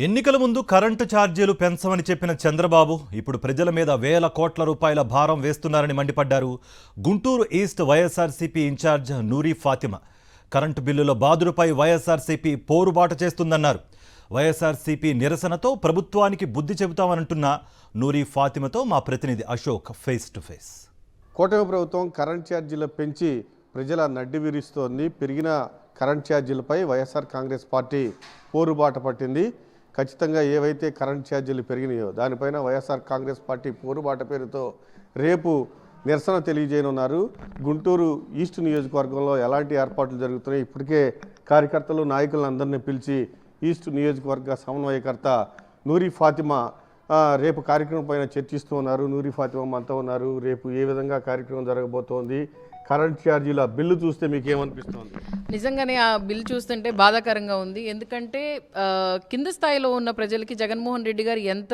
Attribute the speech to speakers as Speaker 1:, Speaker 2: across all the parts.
Speaker 1: ఎన్నికల ముందు కరెంటు ఛార్జీలు పెంచమని చెప్పిన చంద్రబాబు ఇప్పుడు ప్రజల మీద వేల కోట్ల రూపాయల భారం వేస్తున్నారని మండిపడ్డారు. గుంటూరు ఈస్ట్ వైఎస్ఆర్సీపీ ఇన్ఛార్జ్ నూరి ఫాతిమా కరెంటు బిల్లుల బాదురుపై వైఎస్ఆర్సీపీ పోరుబాట చేస్తుందన్నారు. వైఎస్ఆర్సీపీ నిరసనతో ప్రభుత్వానికి బుద్ధి చెబుతామనంటున్న నూరి ఫాతిమాతో మా ప్రతినిధి అశోక్ ఫేస్ టు ఫేస్.
Speaker 2: కూటమి ప్రభుత్వం కరెంట్ ఛార్జీలు పెంచి ప్రజల నడ్డి విరుస్తోంది. పెరిగిన కరెంట్ ఛార్జీలపై వైఎస్ఆర్ కాంగ్రెస్ పార్టీ పోరుబాట పట్టింది. ఖచ్చితంగా ఏవైతే కరెంట్ ఛార్జీలు పెరిగినాయో దానిపైన వైఎస్ఆర్ కాంగ్రెస్ పార్టీ పోరుబాట పేరుతో రేపు నిరసన తెలియజేయనున్నారు. గుంటూరు ఈస్ట్ నియోజకవర్గంలో ఎలాంటి ఏర్పాట్లు జరుగుతున్నాయి, ఇప్పటికే కార్యకర్తలు నాయకులందరినీ పిలిచి ఈస్ట్ నియోజకవర్గ సమన్వయకర్త నూరి ఫాతిమా రేపు కార్యక్రమం పైన చర్చిస్తూ ఉన్నారు. నూరి ఫాతిమా మనతో ఉన్నారు. రేపు ఏ విధంగా కార్యక్రమం జరగబోతోంది, కరెంట్ ఛార్జీల బిల్లు చూస్తే మీకు ఏమనిపిస్తుంది?
Speaker 3: నిజంగానే ఆ బిల్ చూస్తుంటే బాధాకరంగా ఉంది. ఎందుకంటే కింద స్థాయిలో ఉన్న ప్రజలకి జగన్మోహన్ రెడ్డి గారు ఎంత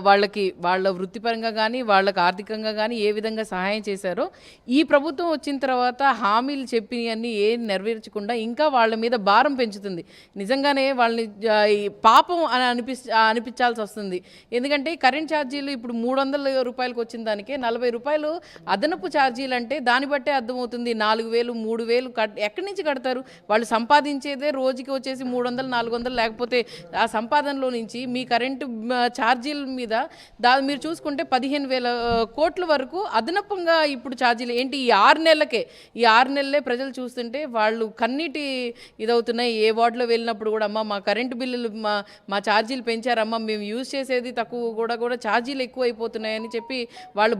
Speaker 3: వాళ్ళకి వాళ్ళ వృత్తిపరంగా కానీ వాళ్ళకి ఆర్థికంగా కానీ ఏ విధంగా సహాయం చేశారో, ఈ ప్రభుత్వం వచ్చిన తర్వాత హామీలు చెప్పినవన్నీ ఏం నెరవేర్చకుండా ఇంకా వాళ్ళ మీద భారం పెంచుతుంది. నిజంగానే వాళ్ళని పాపం అని అనిపించాల్సి వస్తుంది. ఎందుకంటే కరెంట్ ఛార్జీలు ఇప్పుడు 300 రూపాయలకు వచ్చిన దానికే 40 రూపాయలు అదనపు ఛార్జీలు అంటే దాన్ని బట్టే అర్థమవుతుంది. 4,000 3,000 ఎక్కడి నుంచి కడతారు? వాళ్ళు సంపాదించేదే రోజుకి వచ్చేసి 300 400, లేకపోతే ఆ సంపాదనలో నుంచి మీ కరెంటు ఛార్జీల మీద మీరు చూసుకుంటే 15,000 కోట్ల వరకు అదనపంగా ఇప్పుడు ఛార్జీలు ఏంటి ఈ 6 నెలలకే. ఈ 6 నెలలే ప్రజలు చూస్తుంటే వాళ్ళు కన్నీటి ఇదవుతున్నాయి. ఏ వార్డులో వెళ్ళినప్పుడు కూడా అమ్మ మా కరెంటు బిల్లులు మా ఛార్జీలు పెంచారమ్మా, మేము యూజ్ చేసేది తక్కువ కూడా ఛార్జీలు ఎక్కువ అయిపోతున్నాయని చెప్పి వాళ్ళు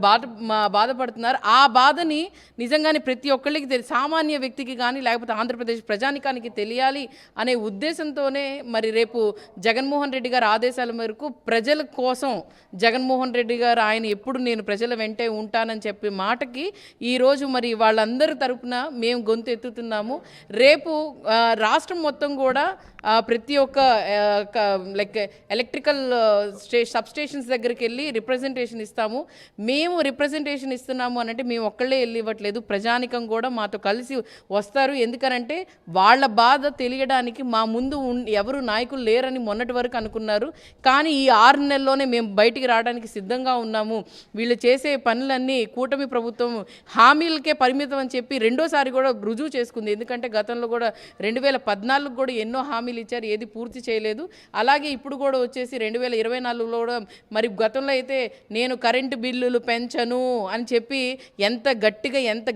Speaker 3: బాధపడుతున్నారు. ఆ బాధని నిజంగానే ప్రతి ఒక్కళ్ళకి సామాన్య వ్యక్తికి కానీ లేకపోతే ఆంధ్రప్రదేశ్ ప్రజానికానికి తెలియాలి అనే ఉద్దేశంతోనే మరి రేపు జగన్మోహన్ రెడ్డి గారి ఆదేశాల మేరకు ప్రజల కోసం జగన్మోహన్ రెడ్డి గారు ఆయన ఎప్పుడు నేను ప్రజల వెంటే ఉంటానని చెప్పే మాటకి ఈరోజు మరి వాళ్ళందరి తరపున మేము గొంతు ఎత్తుతున్నాము. రేపు రాష్ట్రం మొత్తం కూడా ప్రతి ఒక్క లైక్ ఎలక్ట్రికల్ సబ్స్టేషన్స్ దగ్గరికి వెళ్ళి రిప్రజెంటేషన్ ఇస్తాము. మేము రిప్రజెంటేషన్ ఇస్తున్నాము అనంటే మేము ఒక్కళ్ళే వెళ్ళి ఇవ్వట్లేదు, ప్రజానికం కూడా మాతో కలిసి వస్తారు. ఎందుకనంటే వాళ్ళ బాధ తెలియడానికి మా ముందు ఎవరు నాయకులు లేరని మొన్నటి వరకు అనుకున్నారు. కానీ ఈ 6 నెలల్లోనే మేము బయటికి రావడానికి సిద్ధంగా ఉన్నాము. వీళ్ళు చేసే పనులన్నీ కూటమి ప్రభుత్వం హామీలకే పరిమితం అని చెప్పి రెండోసారి కూడా రుజువు చేసుకుంది. ఎందుకంటే గతంలో కూడా 2014 కూడా ఎన్నో హామీలు ఇచ్చారు, ఏది పూర్తి చేయలేదు. అలాగే ఇప్పుడు కూడా వచ్చేసి 2024లో కూడా మరి గతంలో అయితే నేను కరెంటు బిల్లులు పెంచను అని చెప్పి ఎంత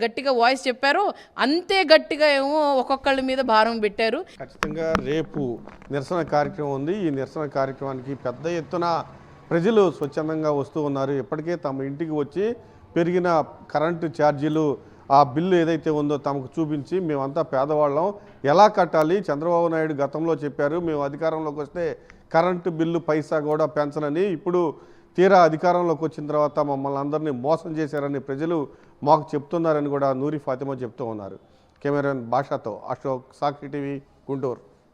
Speaker 3: గట్టిగా వాయిస్ చెప్పారో అంతే గట్టిగా ఏమో ఒక్కొక్కళ్ళ మీద భారం పెట్టారు.
Speaker 2: ఖచ్చితంగా రేపు నిరసన కార్యక్రమం ఉంది. ఈ నిరసన కార్యక్రమానికి పెద్ద ఎత్తున ప్రజలు స్వచ్ఛందంగా వస్తూ ఉన్నారు. ఇప్పటికే తమ ఇంటికి వచ్చి పెరిగిన కరెంటు ఛార్జీలు ఆ బిల్లు ఏదైతే ఉందో తమకు చూపించి మేమంతా పేదవాళ్ళం, ఎలా కట్టాలి, చంద్రబాబు నాయుడు గతంలో చెప్పారు మేము అధికారంలోకి వస్తే కరెంటు బిల్లు పైసా కూడా పెంచనని, ఇప్పుడు తీరా అధికారంలోకి వచ్చిన తర్వాత మమ్మల్ని అందరినీ మోసం చేశారని ప్రజలు మాకు చెప్తున్నారని కూడా నూరి ఫాతిమా చెప్తూ ఉన్నారు. కెమెరామెన్ భాషతో అశోక్, సాక్షి టీవీ, గుంటూరు.